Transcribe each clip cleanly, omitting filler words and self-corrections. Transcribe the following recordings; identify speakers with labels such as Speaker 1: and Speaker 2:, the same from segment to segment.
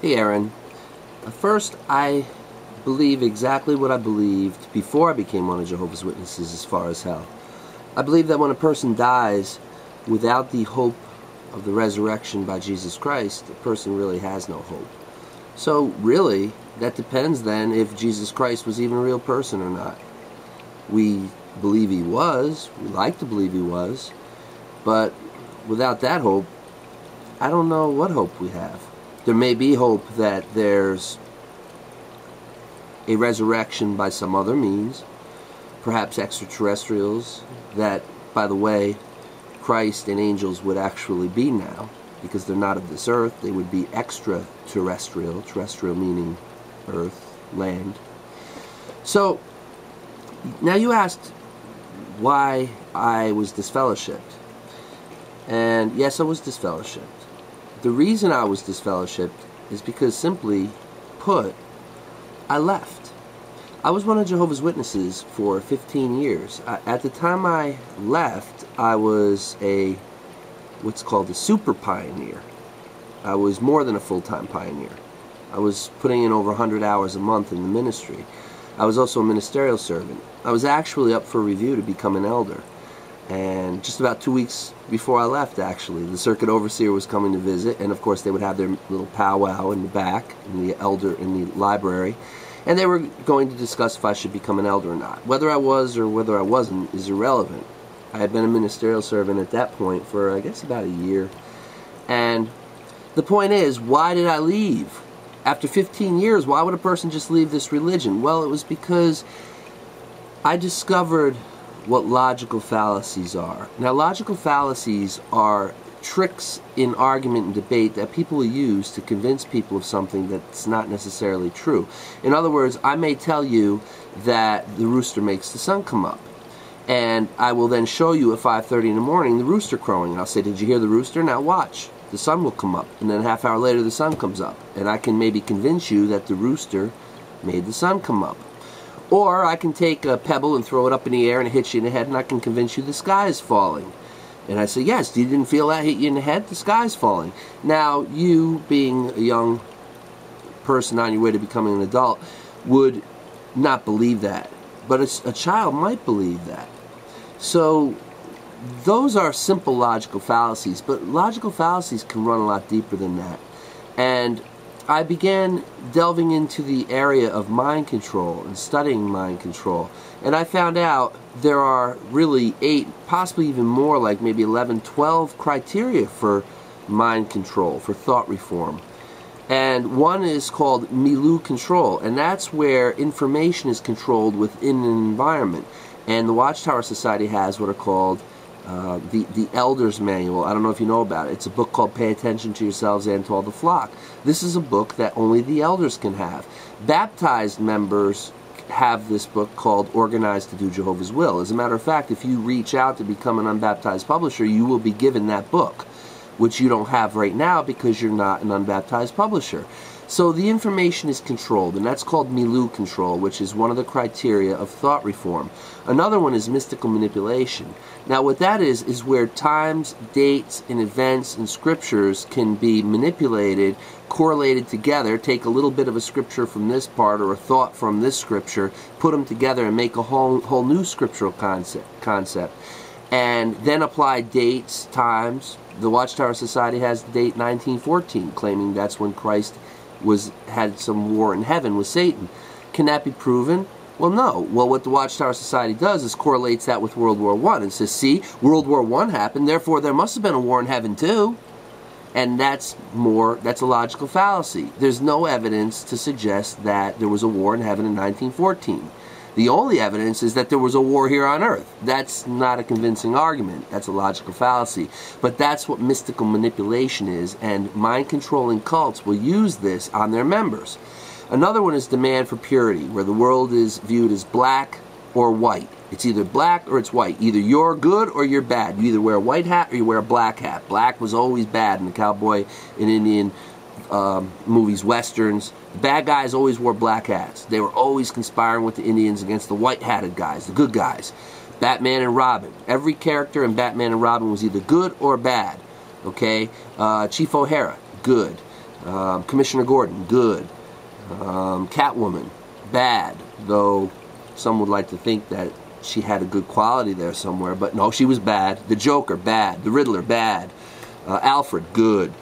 Speaker 1: Hey Erin, first I believe exactly what I believed before I became one of Jehovah's Witnesses as far as hell. I believe that when a person dies without the hope of the resurrection by Jesus Christ, the person really has no hope. So really, that depends then if Jesus Christ was even a real person or not. We believe he was, we like to believe he was, but without that hope, I don't know what hope we have. There may be hope that there's a resurrection by some other means, perhaps extraterrestrials, that, by the way, Christ and angels would actually be now, because they're not of this earth. They would be extraterrestrial, terrestrial meaning earth, land. So, now you asked why I was disfellowshipped. And yes, I was disfellowshipped. The reason I was disfellowshipped is because, simply put, I left. I was one of Jehovah's Witnesses for 15 years. At the time I left, I was what's called a super pioneer. I was more than a full-time pioneer. I was putting in over 100 hours a month in the ministry. I was also a ministerial servant. I was actually up for review to become an elder. And just about 2 weeks before I left, actually, the circuit overseer was coming to visit, and of course they would have their little powwow in the back, in the library, and they were going to discuss if I should become an elder or not. Whether I was or whether I wasn't is irrelevant. I had been a ministerial servant at that point for, I guess, about a year. And the point is, why did I leave? After 15 years, why would a person just leave this religion? Well, it was because I discovered what logical fallacies are. Now, logical fallacies are tricks in argument and debate that people use to convince people of something that's not necessarily true. In other words, I may tell you that the rooster makes the sun come up, and I will then show you at 5:30 in the morning the rooster crowing, and I'll say, did you hear the rooster? Now watch. The sun will come up, and then a half hour later the sun comes up, and I can maybe convince you that the rooster made the sun come up. Or I can take a pebble and throw it up in the air and it hits you in the head, and I can convince you the sky is falling. And I say, yes, you didn't feel that hit you in the head? The sky is falling. Now, you, being a young person on your way to becoming an adult, would not believe that. But a child might believe that. So, those are simple logical fallacies, but logical fallacies can run a lot deeper than that. And I began delving into the area of mind control and studying mind control. And I found out there are really 8, possibly even more, like maybe 11, 12 criteria for mind control, for thought reform. And one is called milieu control, and that's where information is controlled within an environment. And the Watchtower Society has what are called the Elder's Manual. I don't know if you know about it. It's a book called Pay Attention to Yourselves and to All the Flock. This is a book that only the elders can have. Baptized members have this book called Organized to Do Jehovah's Will. As a matter of fact, if you reach out to become an unbaptized publisher, you will be given that book, which you don't have right now because you're not an unbaptized publisher. So the information is controlled, and that's called milieu control, which is one of the criteria of thought reform. Another one is mystical manipulation. Now what that is where times, dates, and events and scriptures can be manipulated, correlated together, take a little bit of a scripture from this part or a thought from this scripture, put them together and make a whole new scriptural concept. And then apply dates, times. The Watchtower Society has the date 1914, claiming that's when Christ had some war in heaven with Satan. Can that be proven? Well, no. Well, what the Watchtower Society does is correlates that with World War I and says, see, World War I happened, therefore there must have been a war in heaven too. And that's a logical fallacy. There's no evidence to suggest that there was a war in heaven in 1914. The only evidence is that there was a war here on earth. That's not a convincing argument. That's a logical fallacy. But that's what mystical manipulation is, and mind-controlling cults will use this on their members. Another one is demand for purity, where the world is viewed as black or white. It's either black or it's white. Either you're good or you're bad. You either wear a white hat or you wear a black hat. Black was always bad in the cowboy and Indian movies, westerns. The bad guys always wore black hats. They were always conspiring with the Indians against the white-hatted guys, the good guys. Batman and Robin. Every character in Batman and Robin was either good or bad. Okay? Chief O'Hara, good. Commissioner Gordon, good. Catwoman, bad, though some would like to think that she had a good quality there somewhere, but no, she was bad. The Joker, bad. The Riddler, bad. Alfred, good.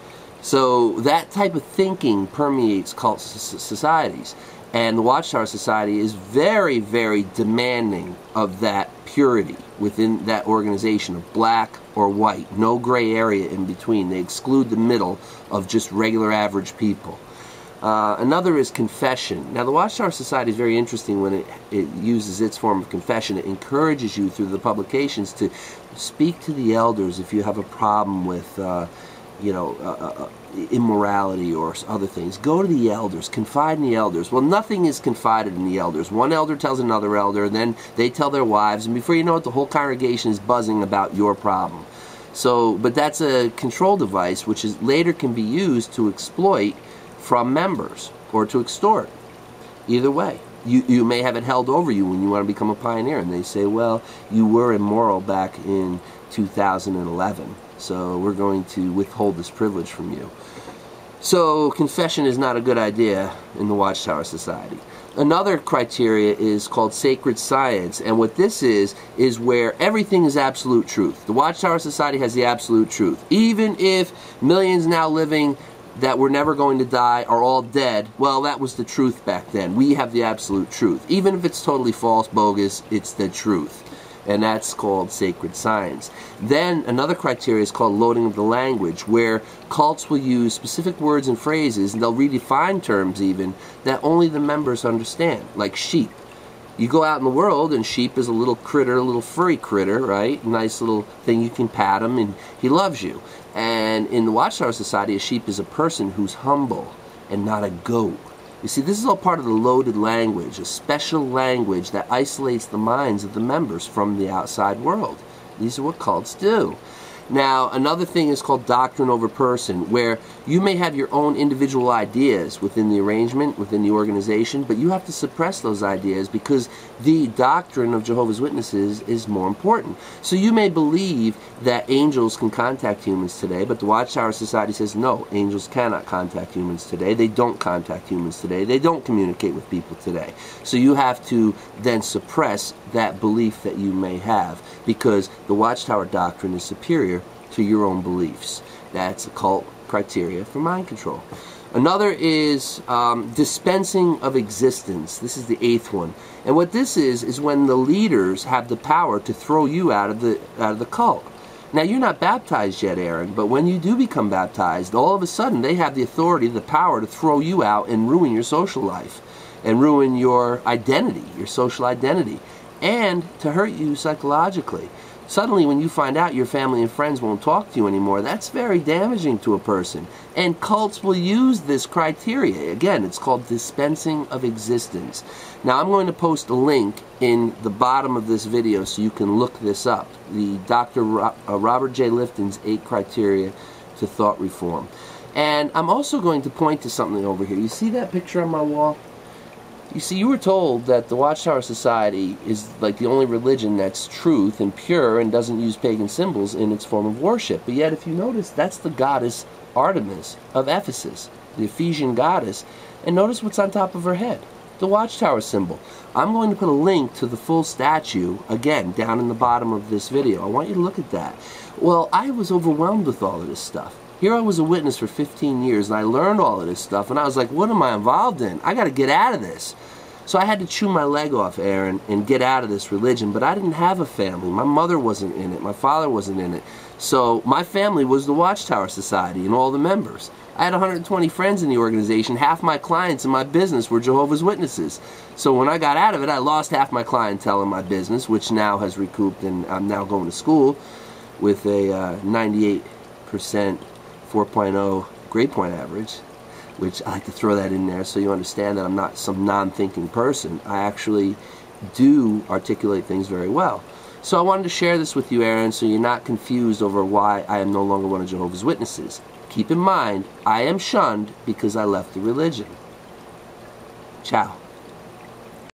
Speaker 1: So that type of thinking permeates cult societies, and the Watchtower Society is very, very demanding of that purity within that organization of black or white, no gray area in between. They exclude the middle of just regular average people. Another is confession. Now, the Watchtower Society is very interesting when it uses its form of confession. It encourages you through the publications to speak to the elders if you have a problem with, immorality or other things. Go to the elders. Confide in the elders. Well, nothing is confided in the elders. One elder tells another elder, then they tell their wives, and before you know it, the whole congregation is buzzing about your problem. So, but that's a control device which is later can be used to exploit from members or to extort. Either way. You may have it held over you when you want to become a pioneer, and they say, well, you were immoral back in 2011, so we're going to withhold this privilege from you. So confession is not a good idea in the Watchtower Society. Another criteria is called sacred science, and what this is where everything is absolute truth. The Watchtower Society has the absolute truth. Even if millions now living that were never going to die are all dead, well, that was the truth back then. We have the absolute truth. Even if it's totally false, bogus, it's the truth. And that's called sacred science. Then another criteria is called loading of the language, where cults will use specific words and phrases, and they'll redefine terms even, that only the members understand, like sheep. You go out in the world, and sheep is a little critter, a little furry critter, right? Nice little thing, you can pat him, and he loves you. And in the Watchtower Society, a sheep is a person who's humble and not a goat. You see, this is all part of the loaded language, a special language that isolates the minds of the members from the outside world. These are what cults do. Now, another thing is called doctrine over person, where you may have your own individual ideas within the arrangement, within the organization, but you have to suppress those ideas because the doctrine of Jehovah's Witnesses is more important. So you may believe that angels can contact humans today, but the Watchtower Society says, no, angels cannot contact humans today. They don't contact humans today. They don't communicate with people today. So you have to then suppress that belief that you may have, because the Watchtower doctrine is superior to your own beliefs. That's a cult criteria for mind control. Another is dispensing of existence. This is the 8th one. And what this is when the leaders have the power to throw you out of the cult. Now, you're not baptized yet, Erin, but when you do become baptized, all of a sudden they have the authority, the power to throw you out and ruin your social life and ruin your identity, your social identity, and to hurt you psychologically. Suddenly, when you find out your family and friends won't talk to you anymore, that's very damaging to a person. And cults will use this criteria. Again, it's called dispensing of existence. Now, I'm going to post a link in the bottom of this video so you can look this up. The Dr. Robert J. Lifton's 8 criteria to thought reform. And I'm also going to point to something over here. You see that picture on my wall? You see, you were told that the Watchtower Society is like the only religion that's truth and pure and doesn't use pagan symbols in its form of worship. But yet, if you notice, that's the goddess Artemis of Ephesus, the Ephesian goddess. And notice what's on top of her head, the Watchtower symbol. I'm going to put a link to the full statue, again, down in the bottom of this video. I want you to look at that. Well, I was overwhelmed with all of this stuff. Here I was a witness for 15 years, and I learned all of this stuff, and I was like, what am I involved in? I got to get out of this. So I had to chew my leg off, Erin, and get out of this religion, but I didn't have a family. My mother wasn't in it. My father wasn't in it. So my family was the Watchtower Society and all the members. I had 120 friends in the organization. Half my clients in my business were Jehovah's Witnesses. So when I got out of it, I lost half my clientele in my business, which now has recouped, and I'm now going to school with a 98% 4.0 grade point average, which I like to throw that in there so you understand that I'm not some non-thinking person. I actually do articulate things very well. So I wanted to share this with you, Erin, so you're not confused over why I am no longer one of Jehovah's Witnesses. Keep in mind, I am shunned because I left the religion. Ciao.